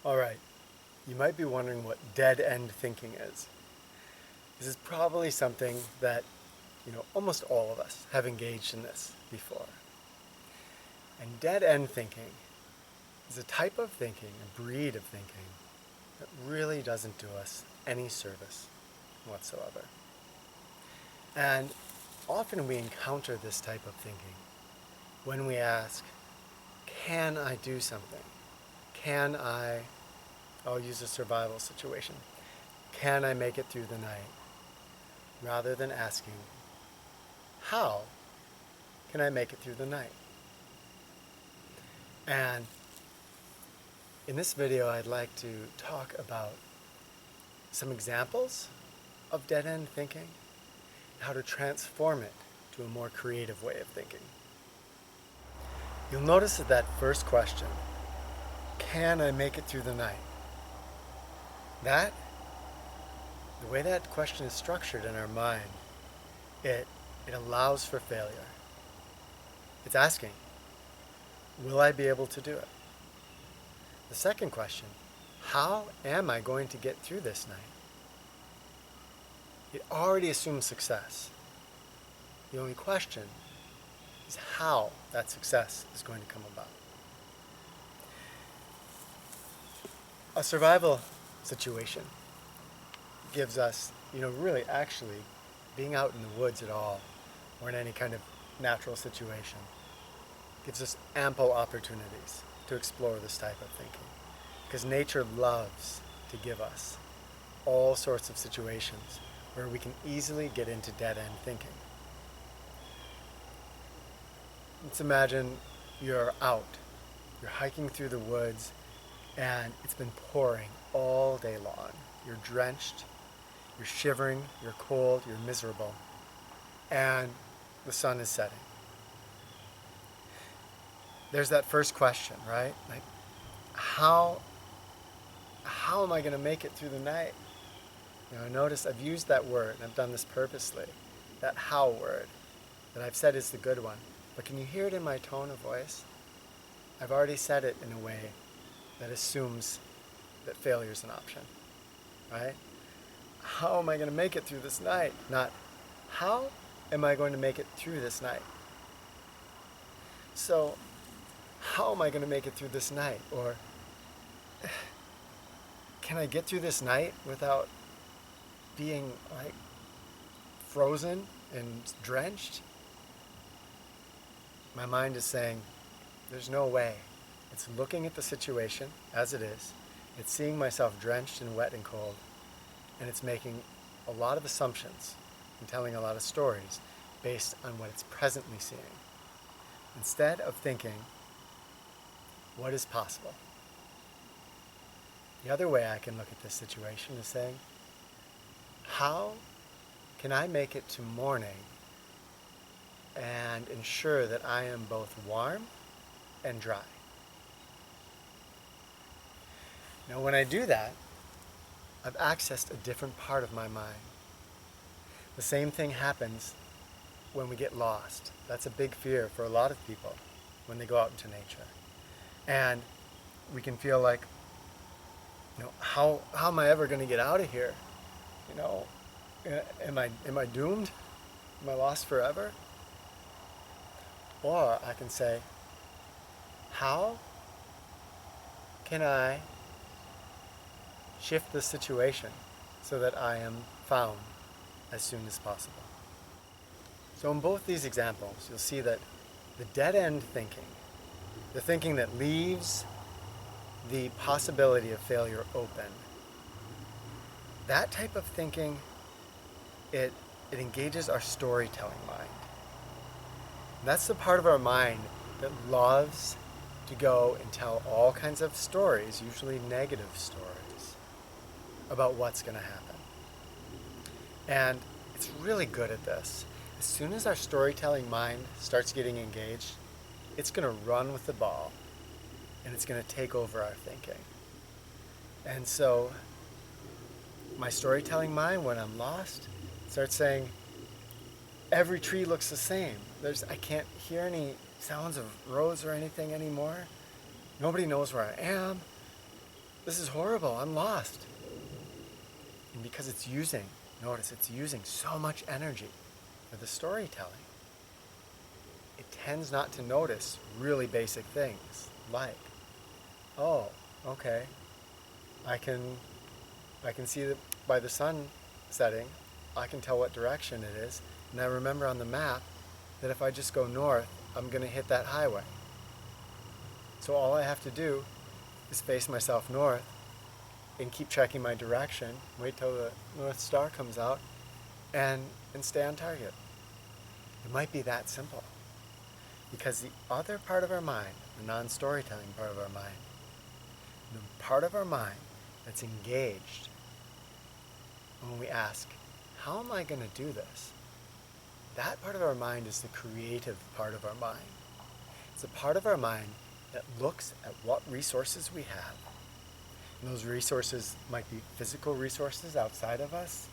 All right, you might be wondering what dead-end thinking is. This is probably something that, almost all of us have engaged in this before. And dead-end thinking is a type of thinking, a breed of thinking, that really doesn't do us any service whatsoever. And often we encounter this type of thinking when we ask, can I do something? I'll use a survival situation. Can I make it through the night? Rather than asking, how can I make it through the night? And in this video, I'd like to talk about some examples of dead-end thinking, and how to transform it to a more creative way of thinking. You'll notice that first question, can I make it through the night? The way that question is structured in our mind, it allows for failure. It's asking, will I be able to do it? The second question, how am I going to get through this night? It already assumes success. The only question is how that success is going to come about. A survival situation gives us, really actually being out in the woods at all, or in any kind of natural situation, gives us ample opportunities to explore this type of thinking. Because nature loves to give us all sorts of situations where we can easily get into dead-end thinking. Let's imagine you're hiking through the woods, and it's been pouring all day long. You're drenched, you're shivering, you're cold, you're miserable, and the sun is setting. There's that first question, right? Like, how am I going to make it through the night? Notice I've used that word, and I've done this purposely, that how word that I've said is the good one. But can you hear it in my tone of voice? I've already said it in a way that assumes that failure is an option, right? How am I going to make it through this night? Not, how am I going to make it through this night? So, how am I going to make it through this night? Or, can I get through this night without being frozen and drenched? My mind is saying, there's no way. It's looking at the situation as it is. It's seeing myself drenched and wet and cold. And it's making a lot of assumptions and telling a lot of stories based on what it's presently seeing, instead of thinking, what is possible? The other way I can look at this situation is saying, how can I make it to morning and ensure that I am both warm and dry? Now, when I do that, I've accessed a different part of my mind. The same thing happens when we get lost. That's a big fear for a lot of people when they go out into nature. And we can feel like, how am I ever going to get out of here? Am I doomed? Am I lost forever? Or I can say, how can I shift the situation so that I am found as soon as possible? So in both these examples, you'll see that the dead-end thinking, the thinking that leaves the possibility of failure open, that type of thinking, it engages our storytelling mind. That's the part of our mind that loves to go and tell all kinds of stories, usually negative stories, about what's going to happen. And it's really good at this. As soon as our storytelling mind starts getting engaged, it's going to run with the ball, and it's going to take over our thinking. And so my storytelling mind, when I'm lost, starts saying, every tree looks the same. I can't hear any sounds of roads or anything anymore. Nobody knows where I am. this is horrible, I'm lost. And because notice it's using so much energy for the storytelling, it tends not to notice really basic things like, oh, okay, I can see that by the sun setting, I can tell what direction it is, and I remember on the map that if I just go north, I'm going to hit that highway. So all I have to do is face myself north and keep checking my direction, wait till the North Star comes out, and stay on target. It might be that simple. Because the other part of our mind, the non-storytelling part of our mind, the part of our mind that's engaged when we ask, how am I going to do this? That part of our mind is the creative part of our mind. It's the part of our mind that looks at what resources we have. And those resources might be physical resources outside of us,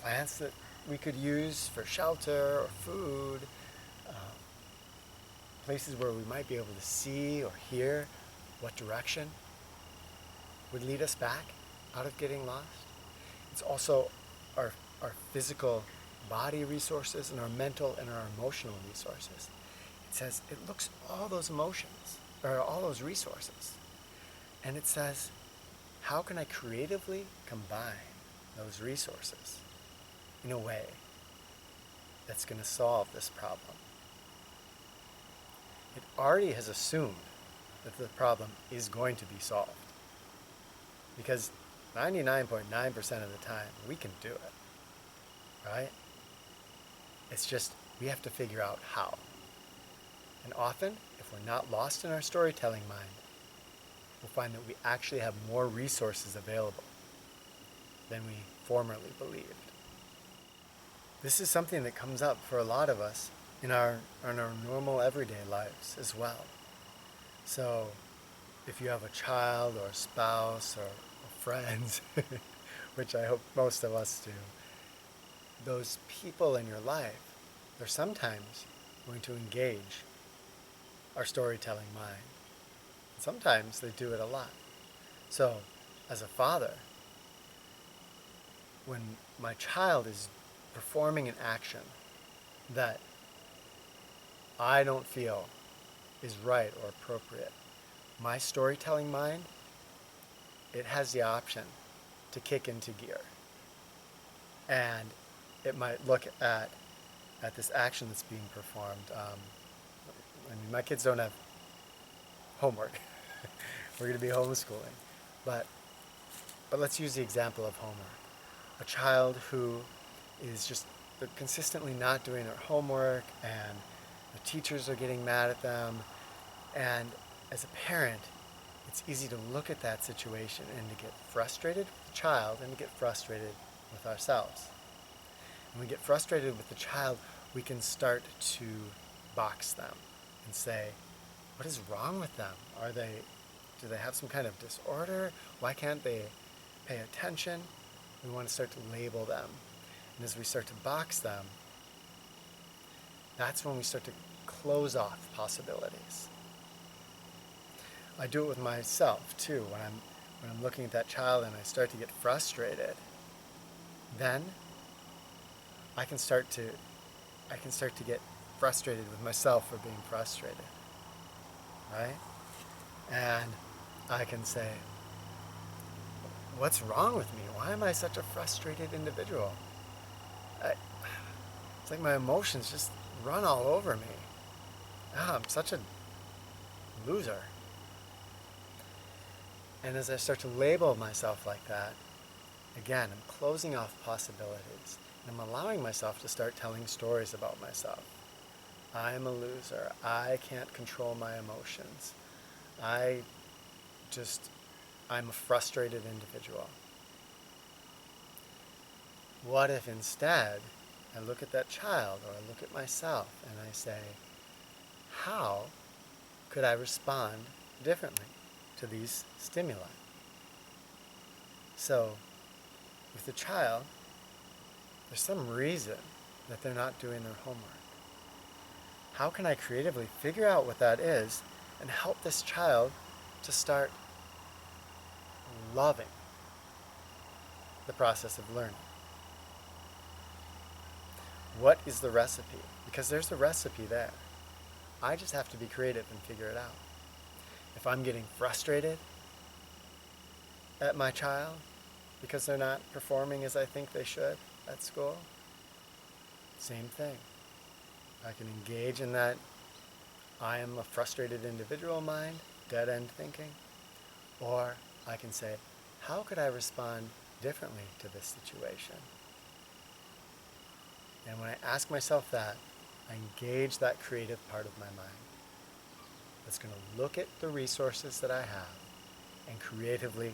plants that we could use for shelter or food, places where we might be able to see or hear what direction would lead us back out of getting lost. It's also our physical body resources and our mental and our emotional resources. It says, it looks at all those emotions, or all those resources, and it says, how can I creatively combine those resources in a way that's going to solve this problem? It already has assumed that the problem is going to be solved. Because 99.9% of the time, we can do it, right? It's just, we have to figure out how. And often, if we're not lost in our storytelling mind, we'll find that we actually have more resources available than we formerly believed. This is something that comes up for a lot of us in our normal everyday lives as well. So if you have a child or a spouse or friends, which I hope most of us do, those people in your life, they're sometimes going to engage our storytelling mind. And sometimes they do it a lot. So as a father, when my child is performing an action that I don't feel is right or appropriate, my storytelling mind, it has the option to kick into gear. And it might look at this action that's being performed. I mean, my kids don't have homework. We're going to be homeschooling. But let's use the example of homework. A child who is just consistently not doing their homework, and the teachers are getting mad at them. And as a parent, it's easy to look at that situation and to get frustrated with the child and to get frustrated with ourselves. When we get frustrated with the child, we can start to box them and say, what is wrong with them? Do they have some kind of disorder? Why can't they pay attention? We want to start to label them. And as we start to box them, that's when we start to close off possibilities. I do it with myself too. When I'm looking at that child and I start to get frustrated, then I can start to get frustrated with myself for being frustrated, right? And I can say, what's wrong with me? Why am I such a frustrated individual? It's like my emotions just run all over me. I'm such a loser. And as I start to label myself like that, again, I'm closing off possibilities. And I'm allowing myself to start telling stories about myself. I'm a loser. I can't control my emotions. I'm a frustrated individual. What if instead I look at that child or I look at myself and I say, how could I respond differently to these stimuli? So with the child, there's some reason that they're not doing their homework. How can I creatively figure out what that is and help this child to start loving the process of learning. What is the recipe? Because there's a recipe there. I just have to be creative and figure it out. If I'm getting frustrated at my child because they're not performing as I think they should at school, same thing. I can engage in that I am a frustrated individual mind, dead end thinking, or I can say, how could I respond differently to this situation? And when I ask myself that, I engage that creative part of my mind that's going to look at the resources that I have and creatively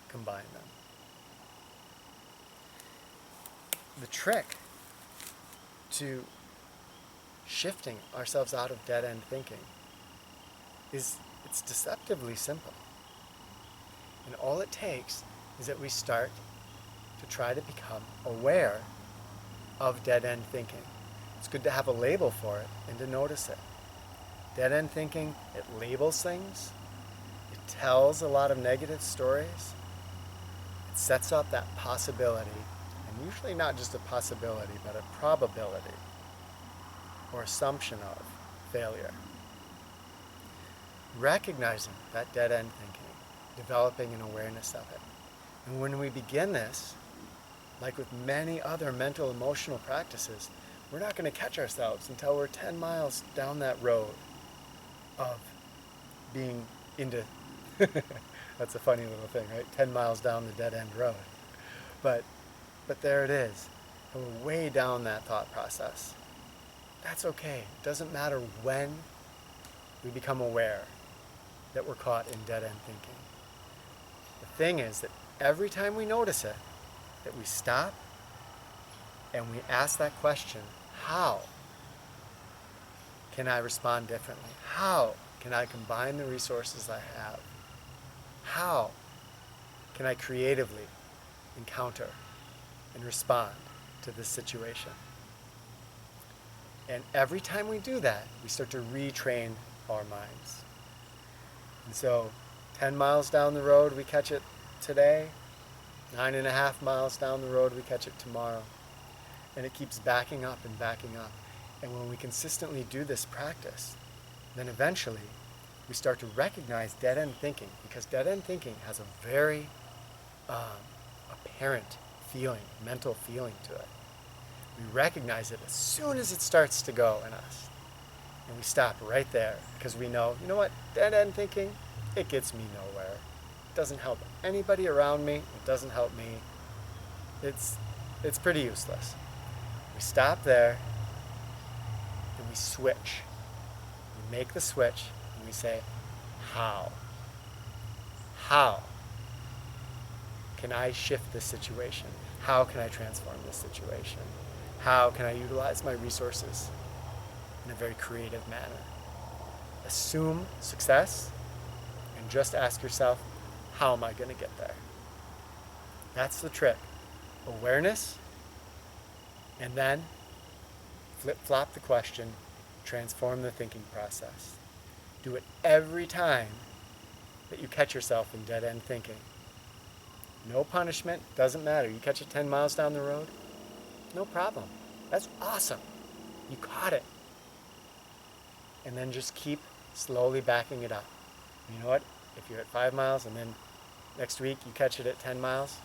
combine them. The trick to shifting ourselves out of dead-end thinking is it's deceptively simple. And all it takes is that we start to try to become aware of dead-end thinking. It's good to have a label for it and to notice it. Dead-end thinking, it labels things. It tells a lot of negative stories. It sets up that possibility, and usually not just a possibility, but a probability or assumption of failure. Recognizing that dead-end thinking, developing an awareness of it. And when we begin this, like with many other mental emotional practices, we're not going to catch ourselves until we're 10 miles down that road of being into, that's a funny little thing, right? 10 miles down the dead-end road. But there it is. And we're way down that thought process. That's okay. It doesn't matter when we become aware that we're caught in dead-end thinking. The thing is that every time we notice it, that we stop and we ask that question, how can I respond differently? How can I combine the resources I have? How can I creatively encounter and respond to this situation? And every time we do that, we start to retrain our minds. And so 10 miles down the road, we catch it today. 9.5 miles down the road, we catch it tomorrow. And it keeps backing up and backing up. And when we consistently do this practice, then eventually we start to recognize dead-end thinking, because dead-end thinking has a very apparent feeling, mental feeling to it. We recognize it as soon as it starts to go in us. And we stop right there because we know, you know what, dead-end thinking, it gets me nowhere. It doesn't help anybody around me. It doesn't help me. It's pretty useless. We stop there and we switch. We make the switch and we say, how? How can I shift this situation? How can I transform this situation? How can I utilize my resources in a very creative manner? Assume success and just ask yourself, how am I going to get there? That's the trick. Awareness, and then flip-flop the question, transform the thinking process. Do it every time that you catch yourself in dead-end thinking. No punishment, doesn't matter. You catch it 10 miles down the road, no problem. That's awesome. You caught it. And then just keep slowly backing it up. You know what? If you're at 5 miles and then next week you catch it at 10 miles,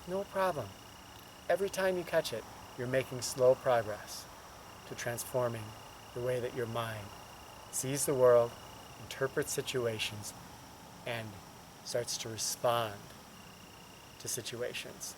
no problem. Every time you catch it, you're making slow progress to transforming the way that your mind sees the world, interprets situations, and starts to respond to situations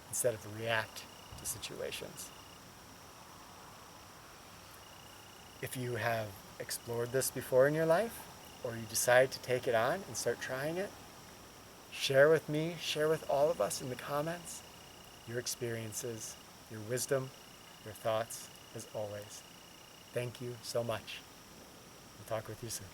instead of react to situations. If you have explored this before in your life, or you decide to take it on and start trying it, share with me, share with all of us in the comments your experiences, your wisdom, your thoughts, as always. Thank you so much. I'll talk with you soon.